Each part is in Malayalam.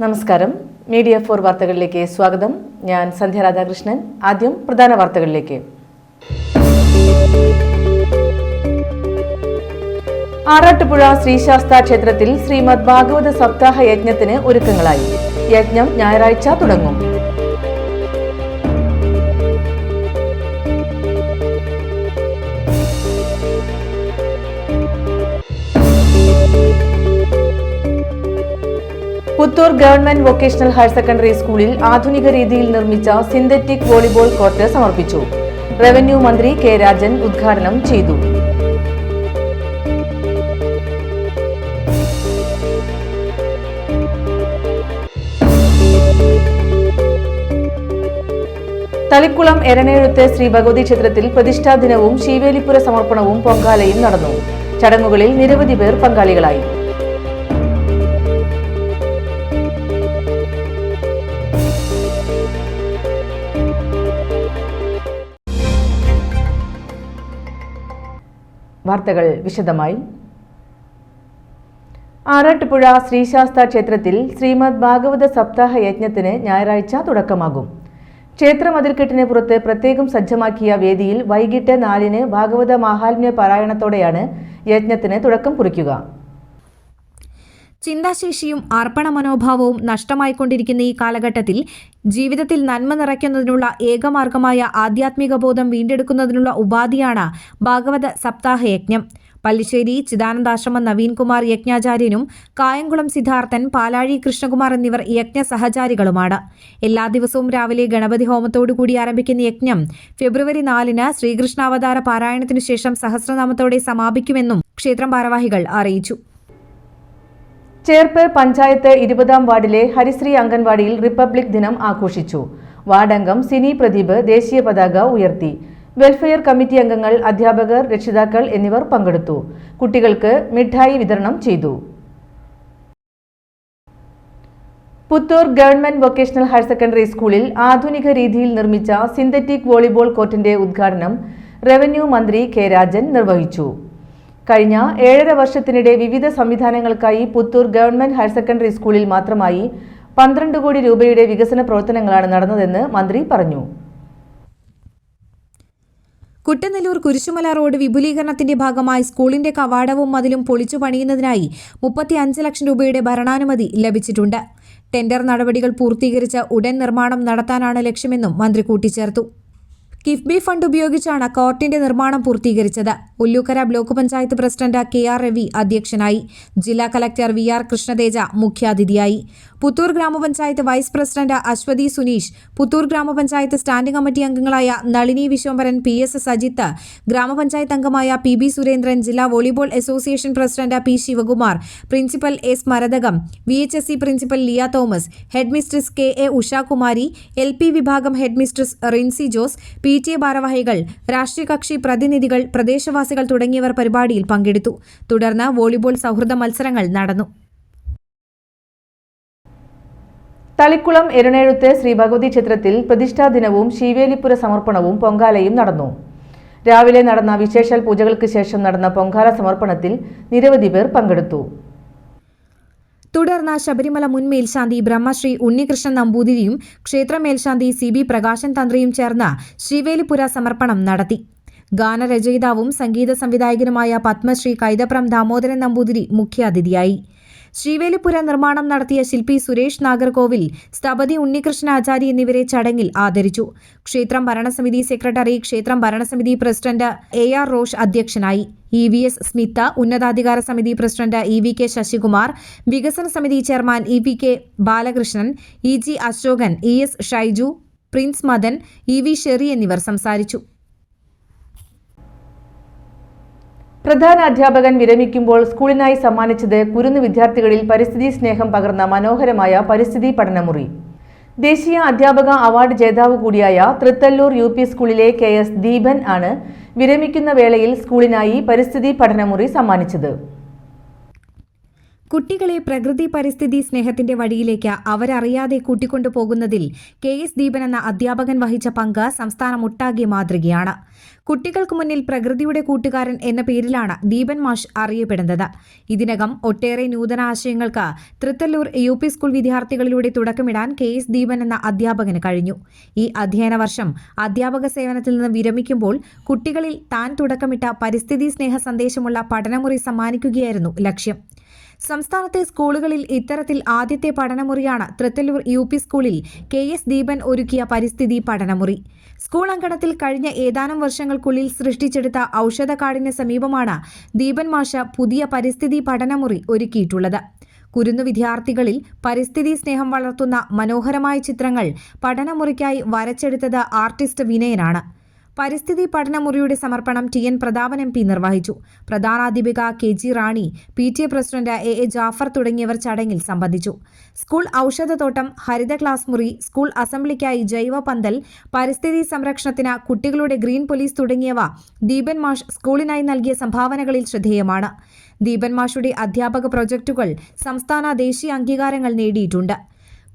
നമസ്കാരം. മീഡിയ 4 വാർത്തകളിലേക്ക് സ്വാഗതം. ഞാൻ സന്ധ്യ രാധാകൃഷ്ണൻ. ആദ്യം പ്രധാന വാർത്തകളിലേക്ക്. ആറാട്ടുപുഴ ശ്രീശാസ്താ ക്ഷേത്രത്തിൽ ശ്രീമദ് ഭാഗവത സപ്താഹ യജ്ഞത്തിന് ഒരുക്കങ്ങളായി. യജ്ഞം ഞായറാഴ്ച തുടങ്ങും. Puthur government vocational higher secondary സ്കൂളിൽ ആധുനിക രീതിയിൽ നിർമ്മിച്ച സിന്തറ്റിക് വോളിബോൾ കോർട്ട് സമർപ്പിച്ചു. റവന്യൂ മന്ത്രി കെ രാജൻ ഉദ്ഘാടനം ചെയ്തു. തളിക്കുളം എരണേഴുത്ത് ശ്രീ ഭഗവതി ക്ഷേത്രത്തിൽ പ്രതിഷ്ഠാദിനവും ശീവേലിപ്പുര സമർപ്പണവും പൊങ്കാലയും നടന്നു. ചടങ്ങുകളിൽ നിരവധി പേർ പങ്കാളികളായി. വാർത്തകൾ വിശദമായി. ആറാട്ടുപുഴ ശ്രീശാസ്താ ക്ഷേത്രത്തിൽ ശ്രീമദ് ഭാഗവത സപ്താഹ യജ്ഞത്തിന് ഞായറാഴ്ച തുടക്കമാകും. ക്ഷേത്ര മതിൽക്കെട്ടിന് പുറത്ത് പ്രത്യേകം സജ്ജമാക്കിയ വേദിയിൽ വൈകിട്ട് 4-ന് ഭാഗവത മാഹാത്മ്യ പാരായണത്തോടെയാണ് യജ്ഞത്തിന് തുടക്കം കുറിക്കുക. ചിന്താശേഷിയും അർപ്പണ മനോഭാവവും നഷ്ടമായിക്കൊണ്ടിരിക്കുന്ന ഈ കാലഘട്ടത്തിൽ ജീവിതത്തിൽ നന്മ നിറയ്ക്കുന്നതിനുള്ള ഏകമാർഗമായ ആധ്യാത്മിക ബോധം വീണ്ടെടുക്കുന്നതിനുള്ള ഉപാധിയാണ് ഭാഗവത സപ്താഹ യജ്ഞം. പല്ലിശ്ശേരി ചിദാനന്ദാശ്രമം നവീൻകുമാർ യജ്ഞാചാര്യനും കായംകുളം സിദ്ധാർത്ഥൻ, പാലാഴി കൃഷ്ണകുമാർ എന്നിവർ യജ്ഞ സഹചാരികളുമാണ്. എല്ലാ ദിവസവും രാവിലെ ഗണപതി ഹോമത്തോടുകൂടി ആരംഭിക്കുന്ന യജ്ഞം ഫെബ്രുവരി 4-ന് ശ്രീകൃഷ്ണാവതാര പാരായണത്തിനു ശേഷം സഹസ്രനാമത്തോടെ സമാപിക്കുമെന്നും ക്ഷേത്രം ഭാരവാഹികൾ അറിയിച്ചു. ചേർപ്പ് പഞ്ചായത്ത് 20-ാം വാർഡിലെ ഹരിശ്രീ അംഗൻവാടിയിൽ റിപ്പബ്ലിക് ദിനം ആഘോഷിച്ചു. വാർഡംഗം സിനി പ്രദീപ് ദേശീയ പതാക ഉയർത്തി. വെൽഫെയർ കമ്മിറ്റി അംഗങ്ങൾ, അധ്യാപകർ, രക്ഷിതാക്കൾ എന്നിവർ പങ്കെടുത്തു. കുട്ടികൾക്ക് മിഠായി വിതരണം ചെയ്തു. Puthur government vocational higher secondary സ്കൂളിൽ ആധുനിക രീതിയിൽ നിർമ്മിച്ച സിന്തറ്റിക് വോളിബോൾ കോർട്ടിന്റെ ഉദ്ഘാടനം റവന്യൂ മന്ത്രി കെ രാജൻ നിർവഹിച്ചു. കഴിഞ്ഞ 7.5 വർഷത്തിനിടെ വിവിധ സംവിധാനങ്ങൾക്കായി പുത്തൂർ ഗവൺമെന്റ് ഹയർ സെക്കൻഡറി സ്കൂളിൽ മാത്രമായി 12 കോടി രൂപയുടെ വികസന പ്രവർത്തനങ്ങളാണ് നടന്നതെന്ന് മന്ത്രി പറഞ്ഞു. കുട്ടനെല്ലൂർ കുരിശുമല റോഡ് വിപുലീകരണത്തിന്റെ ഭാഗമായി സ്കൂളിന്റെ കവാടവും മതിലും പൊളിച്ചു പണിയുന്നതിനായി 35 ലക്ഷം രൂപയുടെ ഭരണാനുമതി ലഭിച്ചിട്ടുണ്ട്. ടെൻഡർ നടപടികൾ പൂർത്തീകരിച്ച് ഉടൻ നിർമ്മാണം നടത്താനാണ് ലക്ഷ്യമെന്നും മന്ത്രി കൂട്ടിച്ചേർത്തു. കിഫ്ബി ഫണ്ട് ഉപയോഗിച്ചാണ് കോർട്ടിന്റെ നിർമ്മാണം പൂർത്തീകരിച്ചത്. Ollukkara block panchayat president KR Ravi അധ്യക്ഷനായി. ജില്ലാ കലക്ടർ VR കൃഷ്ണതേജ മുഖ്യാതിഥിയായി. പുത്തൂർ ഗ്രാമപഞ്ചായത്ത് വൈസ് പ്രസിഡന്റ് അശ്വതി സുനീഷ്, പുത്തൂർ ഗ്രാമപഞ്ചായത്ത് സ്റ്റാൻഡിംഗ് കമ്മിറ്റി അംഗങ്ങളായ നളിനി വിശ്വംഭരൻ, PS സജിത്ത്, ഗ്രാമപഞ്ചായത്ത് അംഗമായ PB സുരേന്ദ്രൻ, ജില്ലാ volleyball association president P Sivakumar, principal S Marathakam, VHSE principal Liya Thomas, head mistress KA Ushakumari, LP വിഭാഗം head mistress Rincy Jose, PTA ഭാരവാഹികൾ, രാഷ്ട്രീയ കക്ഷി പ്രതിനിധികൾ, പ്രദേശവാസികൾ തുടങ്ങിയവർ പരിപാടിയിൽ പങ്കെടുത്തു. തുടർന്ന് വോളിബോൾ സൗഹൃദ മത്സരങ്ങൾ നടന്നു. തളിക്കുളം എരണേഴുത്ത് ശ്രീ ഭഗവതി ക്ഷേത്രത്തിൽ പ്രതിഷ്ഠാദിനവും ശീവേലിപ്പുര സമർപ്പണവും പൊങ്കാലയും നടന്നു. രാവിലെ നടന്ന വിശേഷാൽ പൂജകൾക്ക് ശേഷം നടന്ന പൊങ്കാല സമർപ്പണത്തിൽ നിരവധി പേർ പങ്കെടുത്തു. തുടർന്ന് ശബരിമല മുൻ മേൽശാന്തി ബ്രഹ്മശ്രീ ഉണ്ണികൃഷ്ണൻ നമ്പൂതിരിയും ക്ഷേത്ര മേൽശാന്തി CB പ്രകാശൻ തന്ത്രിയും ചേർന്ന് ശീവേലിപ്പുര സമർപ്പണം നടത്തി. ഗാനരചയിതാവും സംഗീത സംവിധായകനുമായ പത്മശ്രീ കൈതപ്രം ദാമോദരൻ നമ്പൂതിരി മുഖ്യാതിഥിയായി. ശ്രീവേലിപ്പുര നിർമ്മാണം നടത്തിയ ശില്പി സുരേഷ് നാഗർകോവിൽ, സ്ഥപതി ഉണ്ണികൃഷ്ണ ആചാരി എന്നിവരെ ചടങ്ങിൽ ആദരിച്ചു. ക്ഷേത്രം ഭരണസമിതി സെക്രട്ടറി, ക്ഷേത്രം ഭരണസമിതി പ്രസിഡന്റ് AR റോഷ് അധ്യക്ഷനായി. EVS സ്മിത, ഉന്നതാധികാര സമിതി പ്രസിഡന്റ് EVK ശശികുമാർ, വികസന സമിതി chairman EPK Balakrishnan, EG Asokan, ES Shaiju, Prince Madan, EV Sherry എന്നിവർ സംസാരിച്ചു. പ്രധാന അധ്യാപകൻ വിരമിക്കുമ്പോൾ സ്കൂളിനായി സമ്മാനിച്ചത് കുരുന്ന് വിദ്യാർത്ഥികളിൽ പരിസ്ഥിതി സ്നേഹം പകർന്ന മനോഹരമായ പരിസ്ഥിതി പഠനമുറി. ദേശീയ അധ്യാപക അവാർഡ് ജേതാവ് കൂടിയായ തൃത്തല്ലൂർ UP സ്കൂളിലെ KS ദീപൻ ആണ് വിരമിക്കുന്ന വേളയിൽ സ്കൂളിനായി പരിസ്ഥിതി പഠനമുറി സമ്മാനിച്ചത്. കുട്ടികളെ പ്രകൃതി പരിസ്ഥിതി സ്നേഹത്തിന്റെ വഴിയിലേക്ക് അവരറിയാതെ കൂട്ടിക്കൊണ്ടുപോകുന്നതിൽ KS ദീപൻ എന്ന അധ്യാപകൻ വഹിച്ച പങ്ക് സംസ്ഥാനമൊട്ടാകെ മാതൃകയാണ്. കുട്ടികൾക്ക് മുന്നിൽ പ്രകൃതിയുടെ കൂട്ടുകാരൻ എന്ന പേരിലാണ് ദീപൻ മാഷ് അറിയപ്പെടുന്നത്. ഇതിനകം ഒട്ടേറെ നൂതനാശയങ്ങൾക്ക് തൃത്തല്ലൂർ UP സ്കൂൾ വിദ്യാർത്ഥികളിലൂടെ തുടക്കമിടാൻ KS ദീപൻ എന്ന അധ്യാപകന് കഴിഞ്ഞു. ഈ അധ്യയന വർഷം അധ്യാപക സേവനത്തിൽ നിന്ന് വിരമിക്കുമ്പോൾ കുട്ടികളിൽ താൻ തുടക്കമിട്ട പരിസ്ഥിതി സ്നേഹ സന്ദേശമുള്ള പഠനമുറി സമ്മാനിക്കുകയായിരുന്നു ലക്ഷ്യം. സംസ്ഥാനത്തെ സ്കൂളുകളിൽ ഇത്തരത്തിൽ ആദ്യത്തെ പഠനമുറിയാണ് തൃത്തല്ലൂർ UP സ്കൂളിൽ KS ദീപൻ ഒരുക്കിയ പരിസ്ഥിതി പഠനമുറി. സ്കൂൾ അങ്കണത്തിൽ കഴിഞ്ഞ ഏതാനും വർഷങ്ങൾക്കുള്ളിൽ സൃഷ്ടിച്ചെടുത്ത ഔഷധക്കാടിന് സമീപമാണ് ദീപൻ മാഷ് പുതിയ പരിസ്ഥിതി പഠനമുറി ഒരുക്കിയിട്ടുള്ളത്. കുരുന്നു വിദ്യാർത്ഥികളിൽ പരിസ്ഥിതി സ്നേഹം വളർത്തുന്ന മനോഹരമായ ചിത്രങ്ങൾ പഠനമുറിക്കായി വരച്ചെടുത്തത് ആർട്ടിസ്റ്റ് വിനയനാണ്. പരിസ്ഥിതി പഠനമുറിയുടെ സമർപ്പണം TN പ്രതാപൻ MP നിർവഹിച്ചു. പ്രധാനാധ്യാപിക KG റാണി, PTA പ്രസിഡന്റ് AA ജാഫർ തുടങ്ങിയവർ ചടങ്ങിൽ സംബന്ധിച്ചു. സ്കൂൾ ഔഷധത്തോട്ടം, ഹരിത ക്ലാസ് മുറി, സ്കൂൾ അസംബ്ലിക്കായി ജൈവ പന്തൽ, പരിസ്ഥിതി സംരക്ഷണത്തിന് കുട്ടികളുടെ ഗ്രീൻ പോലീസ് തുടങ്ങിയവ ദീപൻ മാഷ് സ്കൂളിനായി നൽകിയ സംഭാവനകളിൽ ശ്രദ്ധേയമാണ്. ദീപൻ മാഷുടെ അധ്യാപക പ്രൊജക്ടുകൾ സംസ്ഥാന ദേശീയ അംഗീകാരങ്ങൾ നേടിയിട്ടുണ്ട്.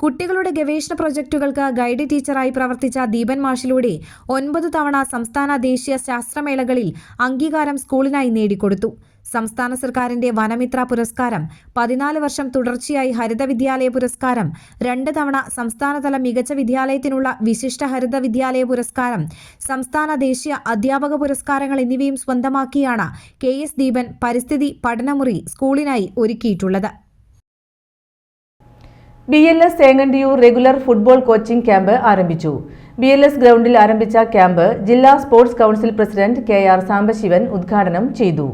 കുട്ടികളുടെ ഗവേഷണ പ്രൊജക്ടുകൾക്ക് ഗൈഡ് ടീച്ചറായി പ്രവർത്തിച്ച ദീപൻ മാഷിലൂടെ 9 തവണ സംസ്ഥാന ദേശീയ ശാസ്ത്രമേളകളിൽ അംഗീകാരം സ്കൂളിനായി നേടിക്കൊടുത്തു. സംസ്ഥാന സർക്കാരിന്റെ വനമിത്ര പുരസ്കാരം, 14 വർഷം തുടർച്ചയായി ഹരിത വിദ്യാലയ പുരസ്കാരം, 2 തവണ സംസ്ഥാനതല മികച്ച വിദ്യാലയത്തിനുള്ള വിശിഷ്ട ഹരിത വിദ്യാലയ പുരസ്കാരം, സംസ്ഥാന ദേശീയ അധ്യാപക പുരസ്കാരങ്ങൾ എന്നിവയും സ്വന്തമാക്കിയാണ് KS ദീപൻ പരിസ്ഥിതി പഠനമുറി സ്കൂളിനായി ഒരുക്കിയിട്ടുള്ളത്. BLS Chengandiyur regular football coaching camp ആരംഭിച്ചു. BLS ഗ്രൗണ്ടിൽ ആരംഭിച്ച ക്യാമ്പ് ജില്ലാ sports council president KR Sambasivan ഉദ്ഘാടനം ചെയ്തു.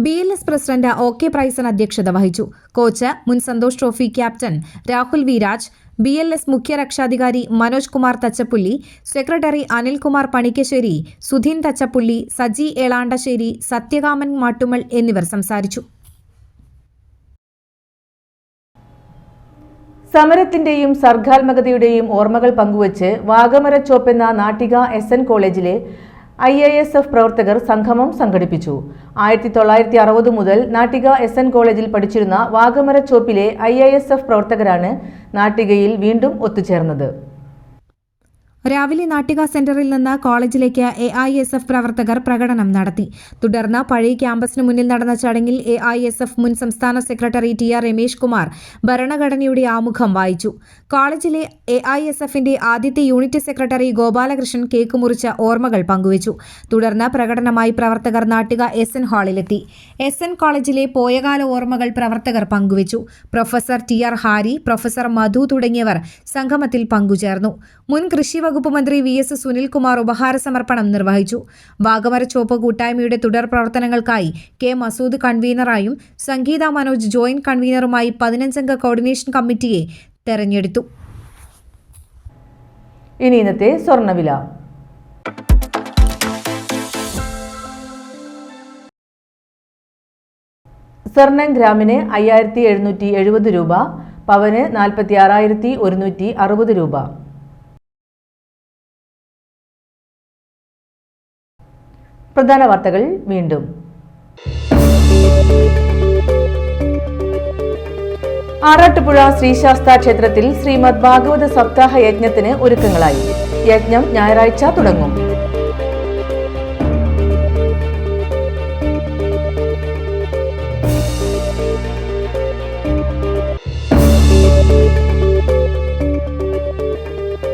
BLS പ്രസിഡന്റ് OK പ്രൈസൺ അധ്യക്ഷത വഹിച്ചു. കോച്ച്, മുൻ Santhosh trophy captain Rahul V Raj, BLS മുഖ്യ രക്ഷാധികാരി മനോജ് കുമാർ തച്ചപ്പുള്ളി, സെക്രട്ടറി അനിൽകുമാർ പണിക്കശ്ശേരി, സുധീൻ തച്ചപ്പുള്ളി, സജി ഏളാണ്ടശ്ശേരി, സത്യകാമൻ മാട്ടുമൽ എന്നിവർ സംസാരിച്ചു. സമരത്തിന്റെയും സർഗാത്മകതയുടെയും ഓർമ്മകൾ പങ്കുവച്ച് വാഗമരച്ചോപ്പ് എന്ന നാട്ടിക SN കോളേജിലെ IASF പ്രവർത്തകർ സംഗമം സംഘടിപ്പിച്ചു. 1960 മുതൽ നാട്ടിക SN കോളേജിൽ പഠിച്ചിരുന്ന വാഗമരച്ചോപ്പിലെ IASF പ്രവർത്തകരാണ് നാട്ടികയിൽ വീണ്ടും ഒത്തുചേർന്നത്. രാവിലെ നാട്ടിക സെന്ററിൽ നിന്ന് കോളേജിലേക്ക് AISF പ്രവർത്തകർ പ്രകടനം നടത്തി. തുടർന്ന് പഴയ ക്യാമ്പസിന് മുന്നിൽ നടന്ന ചടങ്ങിൽ AISF മുൻ സംസ്ഥാന സെക്രട്ടറി TR രമേഷ് കുമാർ ഭരണഘടനയുടെ ആമുഖം വായിച്ചു. കോളേജിലെ AISFന്റെ ആദ്യത്തെ യൂണിറ്റ് സെക്രട്ടറി ഗോപാലകൃഷ്ണൻ കേക്ക് മുറിച്ച് ഓർമ്മകൾ പങ്കുവച്ചു. തുടർന്ന് പ്രകടനമായി പ്രവർത്തകർ നാട്ടിക SN ഹാളിലെത്തി. SN കോളേജിലെ പോയകാല ഓർമ്മകൾ പ്രവർത്തകർ പങ്കുവച്ചു. പ്രൊഫസർ TR ഹാരി, പ്രൊഫസർ മധു തുടങ്ങിയവർ സംഗമത്തിൽ പങ്കുചേർന്നു. മുൻ കൃഷി വകുപ്പ് മന്ത്രി VS സുനിൽകുമാർ ഉപഹാര സമർപ്പണം നിർവഹിച്ചു. വാഗമരച്ചോപ്പ് കൂട്ടായ്മയുടെ തുടർ പ്രവർത്തനങ്ങൾക്കായി K മസൂദ് കൺവീനറായും സംഗീത മനോജ് ജോയിന്റ് കൺവീനറുമായി 15-അംഗ കോർഡിനേഷൻ കമ്മിറ്റിയെ തെരഞ്ഞെടുത്തു. ഇനി ഇന്നത്തെ സ്വർണ്ണവില. സ്വർണം ഗ്രാമിന് 5770 രൂപ, പവന് 46,160 രൂപ. പ്രധാന വാർത്തകൾ വീണ്ടും. ആറാട്ടുപുഴ ശ്രീശാസ്താ ക്ഷേത്രത്തിൽ ശ്രീമദ് ഭാഗവത സപ്താഹ യജ്ഞത്തിന് ഒരുക്കങ്ങളായി. യജ്ഞം ഞായറാഴ്ച തുടങ്ങും.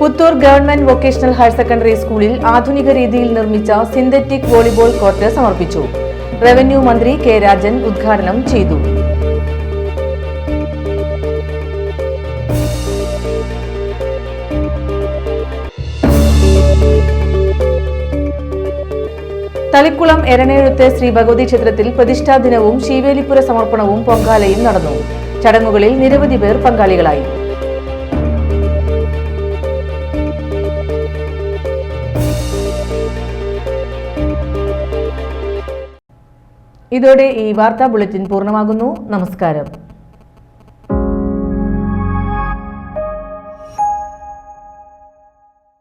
Puthur government vocational higher secondary സ്കൂളിൽ ആധുനിക രീതിയിൽ നിർമ്മിച്ച സിന്തറ്റിക് വോളിബോൾ കോർട്ട് സമർപ്പിച്ചു. റവന്യൂ മന്ത്രി K രാജൻ ഉദ്ഘാടനം ചെയ്തു. തളിക്കുളം എരണേഴുത്ത് ശ്രീ ഭഗവതി ക്ഷേത്രത്തിൽ പ്രതിഷ്ഠാ ദിനവും ശീവേലിപ്പുര സമർപ്പണവും പൊങ്കാലയും നടന്നു. ചടങ്ങുകളിൽ നിരവധി പേർ പങ്കാളികളായി. ഇതോടെ ഈ വാർത്താ ബുള്ളറ്റിൻ പൂർണ്ണമാകുന്നു. നമസ്കാരം.